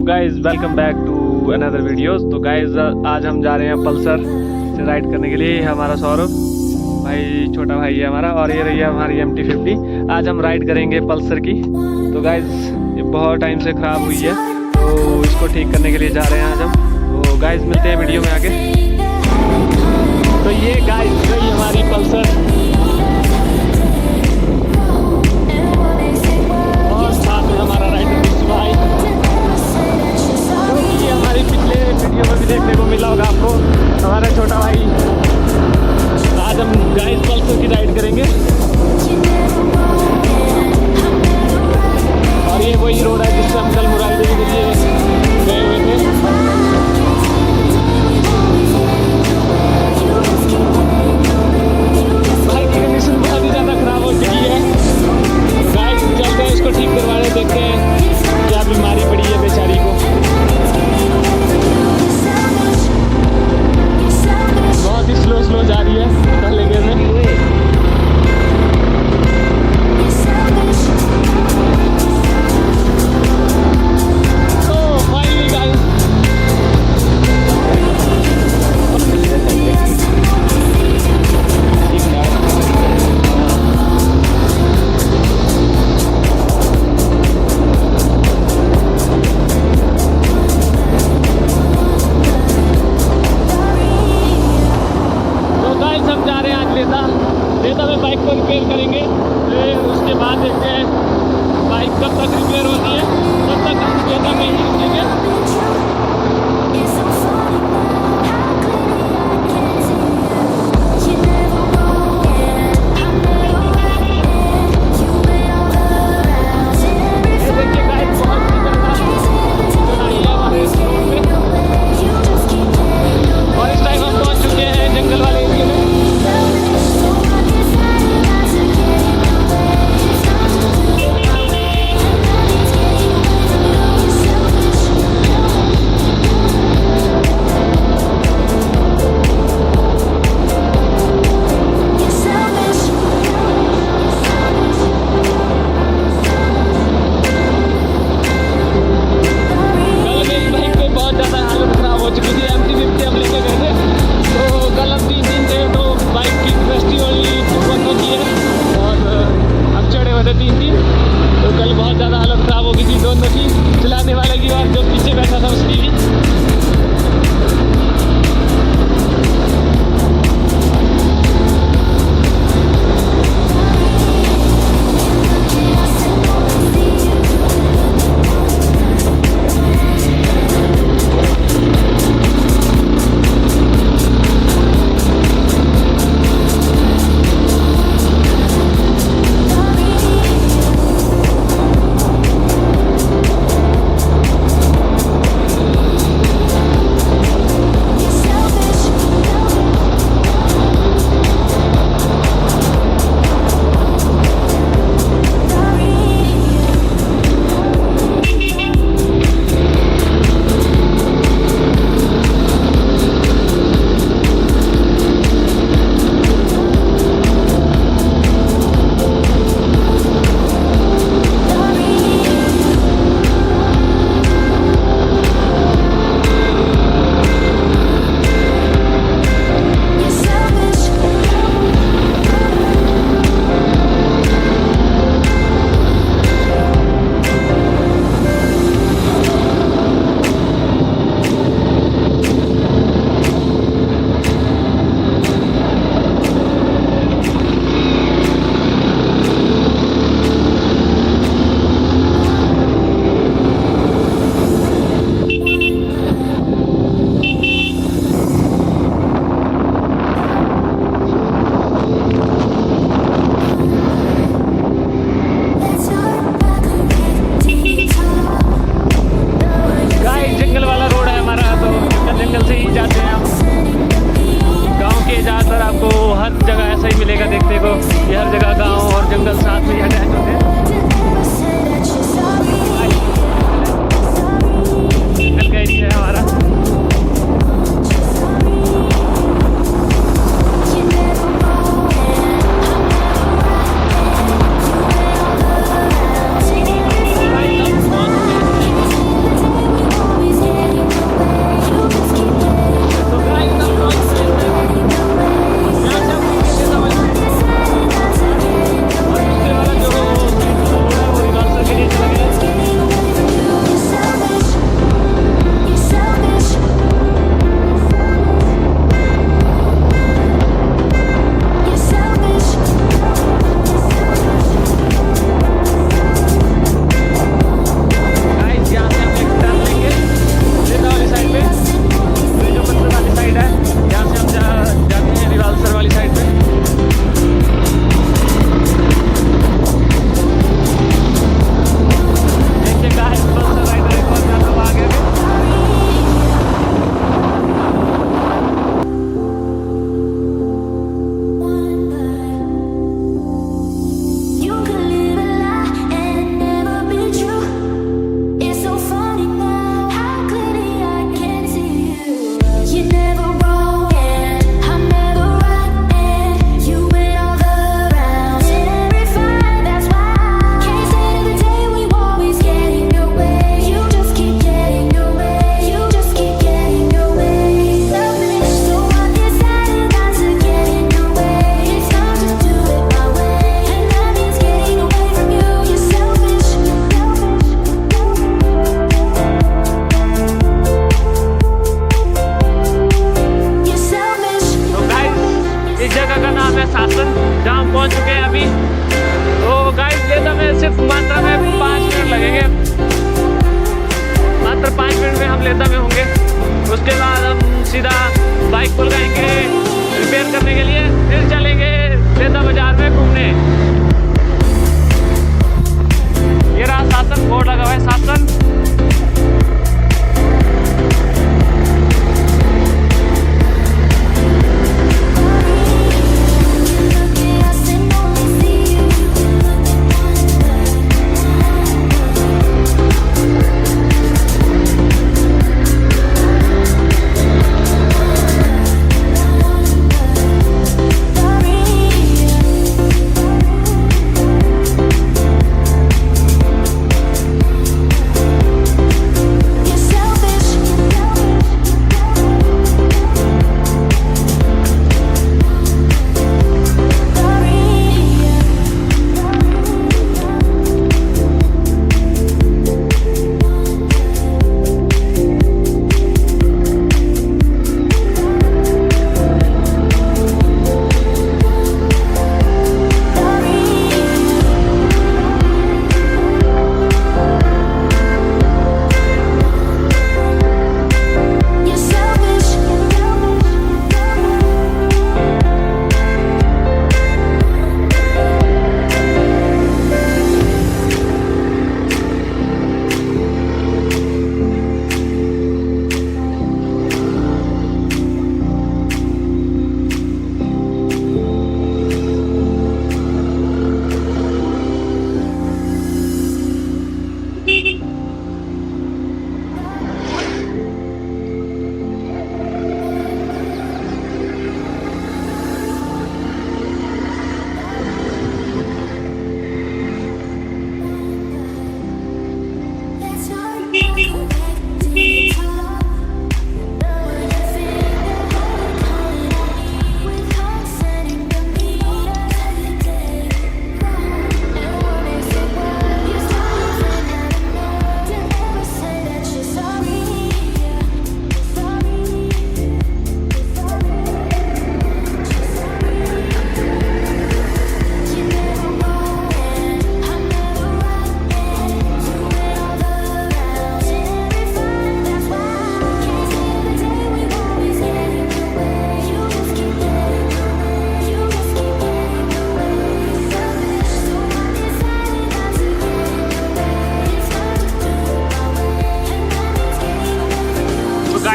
Guys welcome back to another videos. तो guys आज हम जा रहे हैं पल्सर से राइड करने के लिए। हमारा सौरभ भाई छोटा भाई है हमारा, और ये रही है हमारी MT-50। आज हम राइड करेंगे पल्सर की। तो गाइज ये बहुत टाइम से ख़राब हुई है, तो इसको ठीक करने के लिए जा रहे हैं आज हम। तो गाइज मिलते हैं वीडियो में आगे। तो ये गाइज रही हमारी पल्सर, और साथ में हमारा राइडर भाई। ये हमारी पिछले वीडियो में भी देखने को मिला होगा आपको, हमारा छोटा भाई। आज हम गाइस पल्सर की राइड करेंगे, और ये वही रोड है जिससे हम कल मुराइदे के लिए गए हुए थे। भाई रिपेयर करने के लिए फिर चलेंगे लेदा बाजार में घूमने। ये रहा शासन, बोर्ड लगा हुआ है शासन।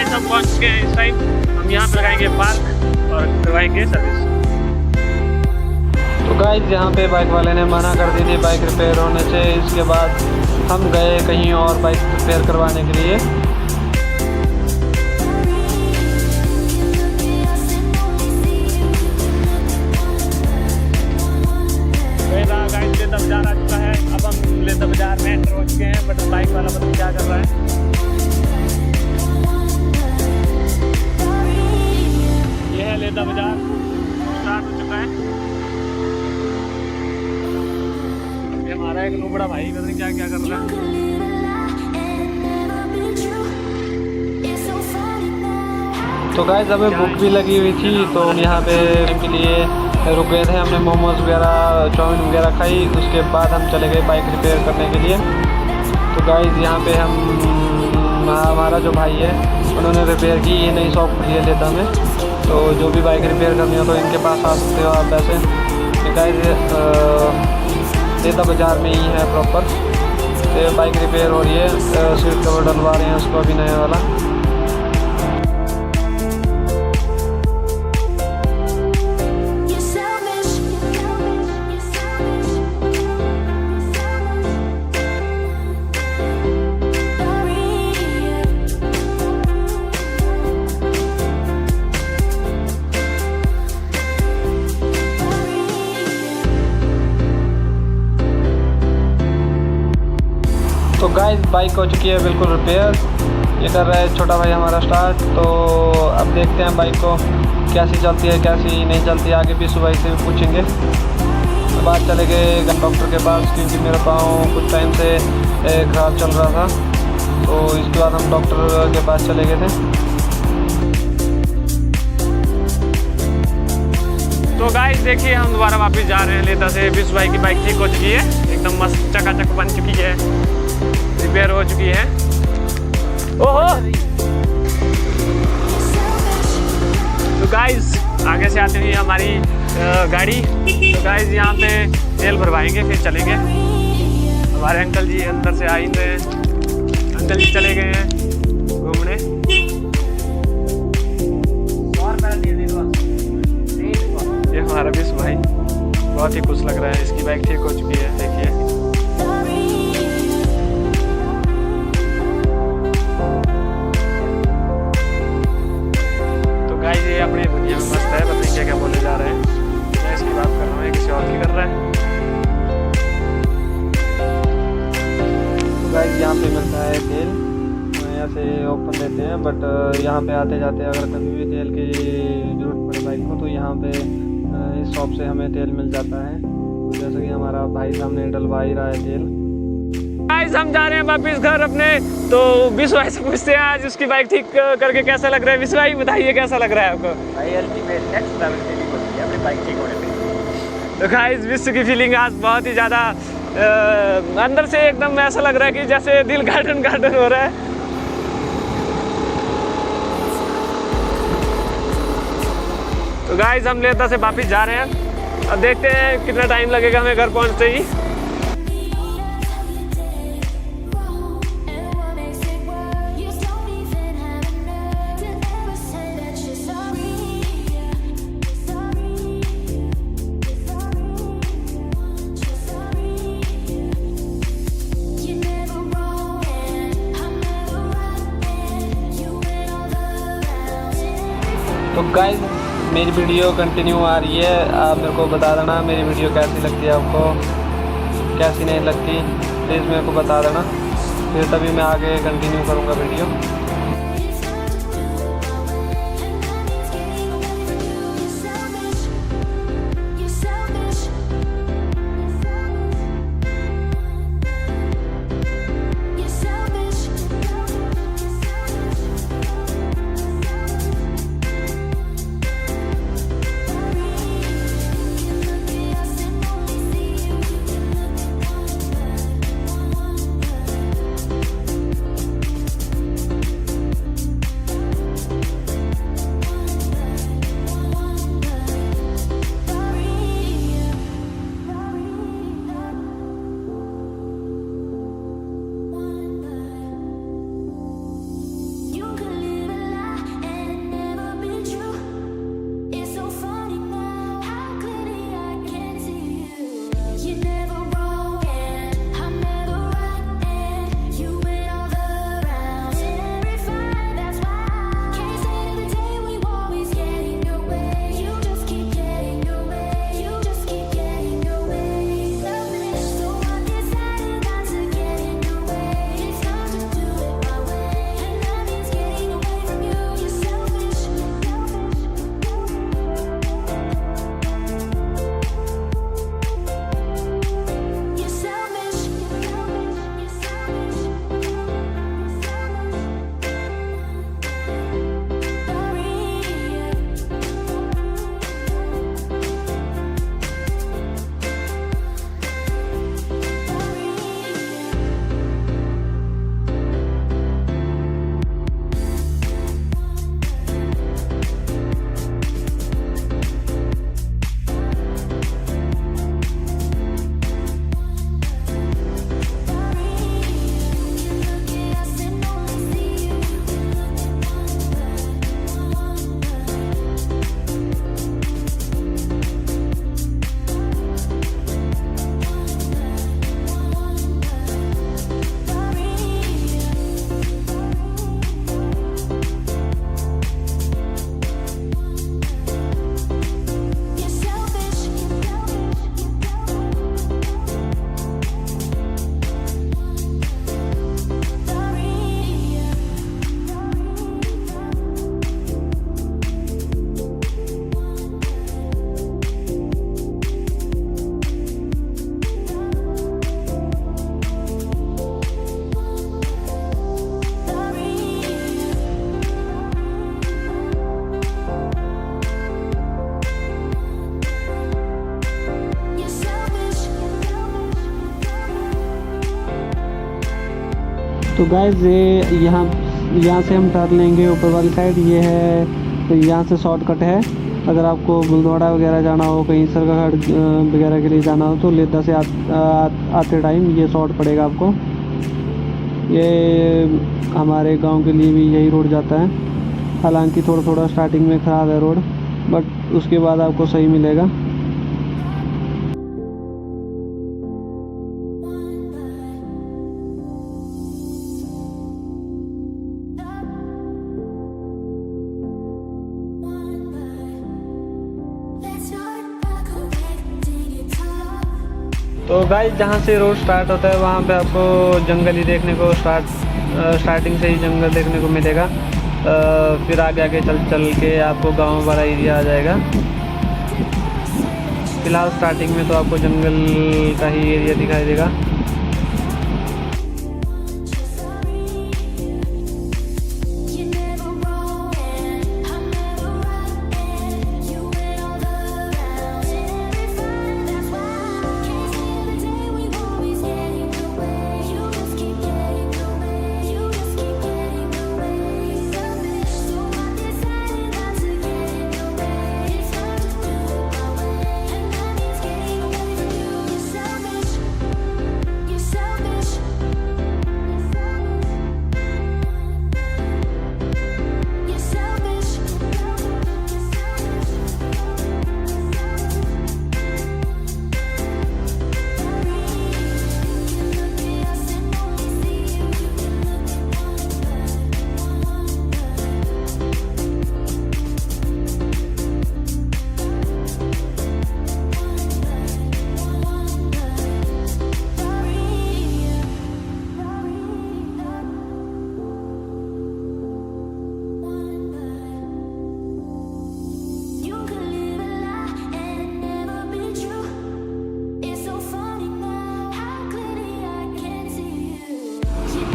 हम पहुंच गए हैं इस टाइम। हम यहाँ पे लगाएंगे पार्क और करवाएंगे सर्विस। तो गाइस यहाँ पे बाइक वाले ने मना कर दी थी बाइक रिपेयर होने से। इसके बाद हम गए कहीं और बाइक रिपेयर करवाने के लिए। गाइस लेदा बाजार आ चुका है। अब हम लेदा बाजार में एंटर हो चुके हैं, बट बाइक वाला पता नहीं क्या कर रहा है। लेदा बाजार स्टार्ट हो चुका है। ये हमारा एक लुबड़ा भाई पता नहीं क्या क्या कर रहा है। तो गाइस हमें भूख भी लगी हुई थी, तो यहाँ पे के लिए रुक गए थे। हमने मोमोज वगैरह चाउमीन वगैरह खाई। उसके बाद हम चले गए बाइक रिपेयर करने के लिए। तो गाइस यहाँ पे हमारा जो भाई है उन्होंने रिपेयर की। ये नई शॉप खुली है लेदा में, तो जो भी बाइक रिपेयर करनी हो तो इनके पास आ सकते हो आप। वैसे गाइस लेदा बाजार में ही है प्रॉपर। तो बाइक रिपेयर हो रही है, सीट कवर डलवा रहे हैं उसको अभी नया वाला। तो गाइस बाइक हो चुकी है बिल्कुल रिपेयर। ये कर रहा है छोटा भाई हमारा स्टार्ट। तो अब देखते हैं बाइक को कैसी चलती है कैसी नहीं चलती है। आगे भी सुबह से भी पूछेंगे। तो बाद चले गए गन डॉक्टर के पास, क्योंकि मेरा पाँव कुछ टाइम से खराब चल रहा था। तो इसके बाद हम डॉक्टर के पास चले गए थे। तो गाइस देखिए हम दोबारा वापस जा रहे हैं लेदा से। विश्व भाई की बाइक ठीक हो चुकी है, एकदम मस्त चकाचक बन चुकी है, रिपेयर हो चुकी है। ओहो तो गाइस आगे से आती हुई हमारी गाड़ी। तो गाइस यहाँ पे तेल भरवाएंगे फिर चलेंगे। हमारे अंकल जी अंदर से आ ही रहे हैं, अंकल जी चले गए हैं घूमने। ये हमारा विश्व भाई बहुत ही खुश लग रहा है, इसकी बाइक ठीक हो चुकी है, देखिए। तो गाइस ये अपनी दुनिया में मस्त है, पता नहीं क्या क्या बोले जा रहे हैं। मैं इसकी बात कर रहा हूँ, किसी और की कर रहा है। तो गाइस यहाँ पे मिलता है तेल, यहाँ से ओपन देते हैं, बट यहाँ पे आते जाते अगर कभी भी तेल की जरूरत पड़े बाइक को तो यहाँ पे इस शॉप से हमें तेल मिल जाता है। तो जैसे कि हमारा भाई सामने डलवा ही रहा है तेल। गाइस हम जा रहे हैं वापिस घर अपने। तो विश्व भाई से पूछते हैं आज उसकी बाइक ठीक करके कैसा लग रहा है। विश्व भाई बताइए कैसा लग रहा है आपको? भाई अल्टीमेट नेक्स्ट लेवल फीलिंग होती है अपनी बाइक ठीक होने पे। तो गाइस विश्व की फीलिंग आज बहुत ही ज़्यादा अंदर से एकदम ऐसा लग रहा है कि जैसे दिल गार्डन गार्डन हो रहा है। तो गाइस हम लेता से वापिस जा रहे हैं, अब देखते हैं कितना टाइम लगेगा हमें घर पहुंचते ही। तो गाइस मेरी वीडियो कंटिन्यू आ रही है, आप मेरे को बता देना मेरी वीडियो कैसी लगती है आपको, कैसी नहीं लगती, प्लीज़ मेरे को बता देना, फिर तभी मैं आगे कंटिन्यू करूँगा वीडियो। तो गाइस ये यहाँ से हम टर्न लेंगे ऊपर वाली साइड, ये है तो यहाँ से शॉर्टकट है। अगर आपको बुलदौड़ा वगैरह जाना हो, कहीं सरकाघाट वगैरह के लिए जाना हो, तो लेदा से आते टाइम ये शॉर्ट पड़ेगा आपको। ये हमारे गांव के लिए भी यही रोड जाता है। हालांकि थोड़ा थोड़ा स्टार्टिंग में ख़राब है रोड, बट उसके बाद आपको सही मिलेगा। तो गाइस जहाँ से रोड स्टार्ट होता है वहाँ पे आपको जंगल ही देखने को स्टार्टिंग से ही जंगल देखने को मिलेगा। फिर आगे आगे चल के आपको गांव वाला एरिया आ जाएगा। फिलहाल स्टार्टिंग में तो आपको जंगल का ही एरिया दिखाई देगा।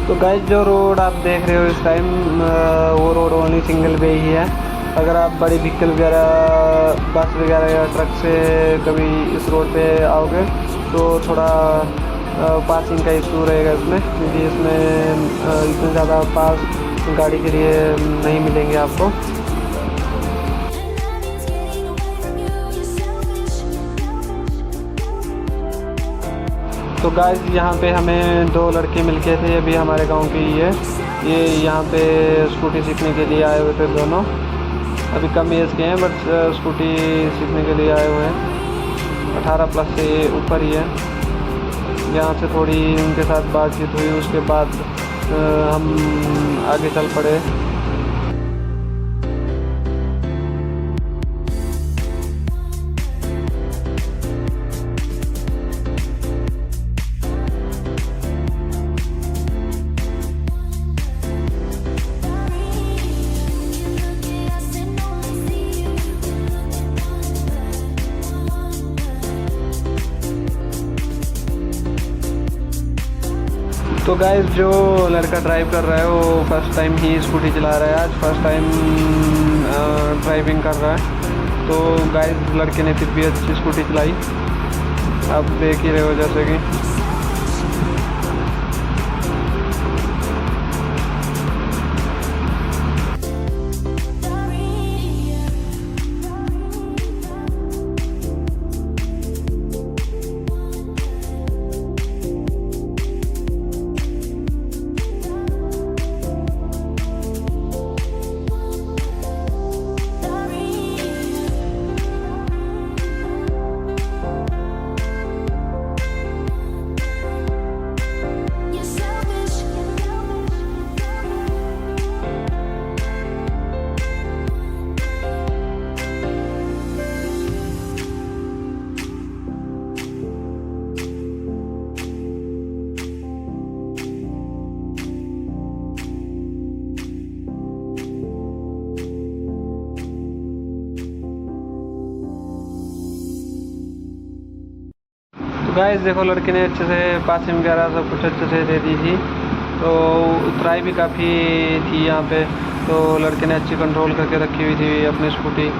तो गाइस जो रोड आप देख रहे हो इस टाइम वो रोड ओनली सिंगल वे ही है। अगर आप बड़ी व्हीकल वगैरह बस वगैरह या ट्रक से कभी इस रोड पे आओगे तो थोड़ा पासिंग का इशू रहेगा इसमें, क्योंकि इसमें इतने ज़्यादा पास गाड़ी के लिए नहीं मिलेंगे आपको। तो गाइस यहाँ पे हमें दो लड़के मिलके थे, ये भी हमारे गांव के ही है। ये यहाँ पे स्कूटी सीखने के लिए आए हुए थे दोनों। अभी कम एज के हैं बट स्कूटी सीखने के लिए आए हुए हैं। 18 प्लस से ऊपर ही है। यहाँ से थोड़ी उनके साथ बातचीत हुई, उसके बाद हम आगे चल पड़े। तो गाइस जो लड़का ड्राइव कर रहा है वो फर्स्ट टाइम ही स्कूटी चला रहा है, आज फर्स्ट टाइम ड्राइविंग कर रहा है। तो गाइस लड़के ने फिर भी अच्छी स्कूटी चलाई, आप देख ही रहे हो जैसे कि। गाइस देखो लड़के ने अच्छे से पासिंग वगैरह सब कुछ अच्छे से दे दी थी। तो उतराई भी काफ़ी थी यहाँ पे, तो लड़के ने अच्छी कंट्रोल करके रखी हुई थी अपनी स्कूटी।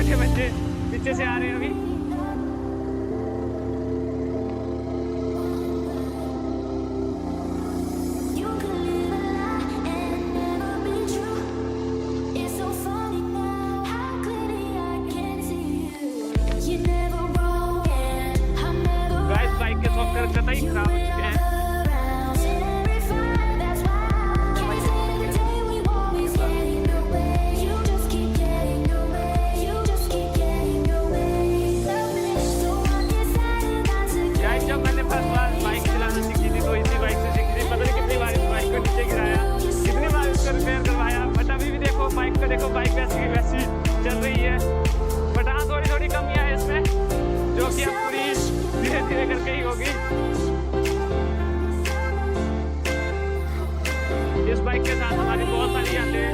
छोटे बच्चे पीछे से आ रहे हैं अभी। गाइस बाइक के सॉफ्टवेयर कतई खराब हो चुके हैं। जब मैंने फर्स्ट बार बाइक चलाना सीखी थी तो इसी बाइक से सीखी थी। पता नहीं कितनी बार इस बाइक को नीचे गिराया, कितनी बार इसको रिपेयर करवाया, बट अभी भी देखो बाइक को देखो, बाइक वैसी की वैसी चल रही है। बट हाँ थोड़ी थोड़ी कमियाँ है इसमें, जो कि अब पूरी धीरे धीरे करके ही होगी। इस बाइक के साथ हमारी बहुत सारी यादें हैं।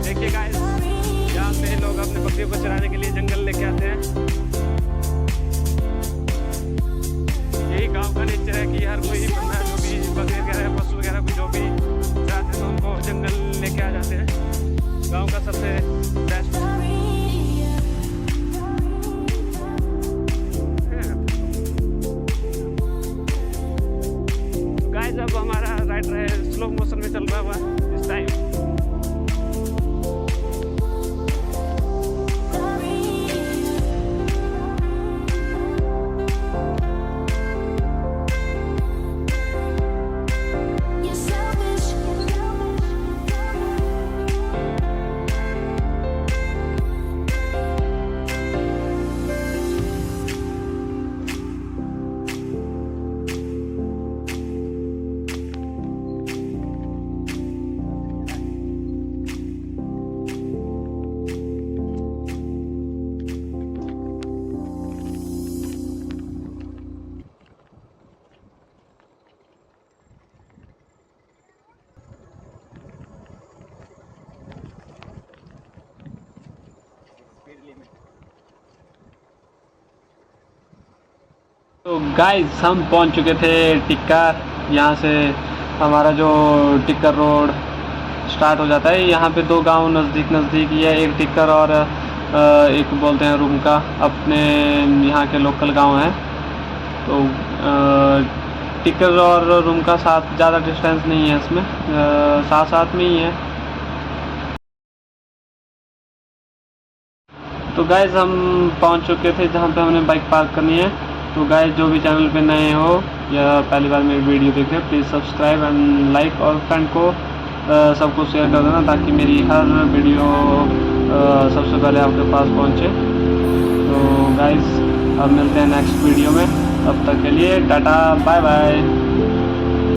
देखिए गाइस, यहाँ पे लोग अपने बकरियों को चराने के लिए जंगल लेके आते हैं। यही गांव का नेचर है कि हर कोई बंदा जो भी बकरी वगैरह पशु वगैरह को जो भी चाहते हैं तो उनको जंगल लेके आ जाते हैं। गांव का सबसे बेस्ट। गाइस अब हमारा राइड रहे स्लो मोशन में चल रहा हुआ इस टाइम। तो गाइस हम पहुंच चुके थे टिक्का। यहाँ से हमारा जो टिक्कर रोड स्टार्ट हो जाता है। यहाँ पे दो गांव नज़दीक ही है, एक टिक्कर और एक बोलते हैं रुमका, अपने यहाँ के लोकल गांव हैं। तो टिक्कर और रुमका साथ ज़्यादा डिस्टेंस नहीं है, इसमें साथ में ही है। तो गाइस हम पहुँच चुके थे जहाँ पे हमने बाइक पार्क करनी है। तो गाइस जो भी चैनल पे नए हो या पहली बार मेरी वीडियो देख रहे हो, प्लीज़ सब्सक्राइब एंड लाइक, और फ्रेंड को सबको शेयर कर देना ताकि मेरी हर वीडियो सबसे पहले आपके पास पहुंचे। तो गाइस अब मिलते हैं नेक्स्ट वीडियो में, तब तक के लिए टाटा बाय बाय।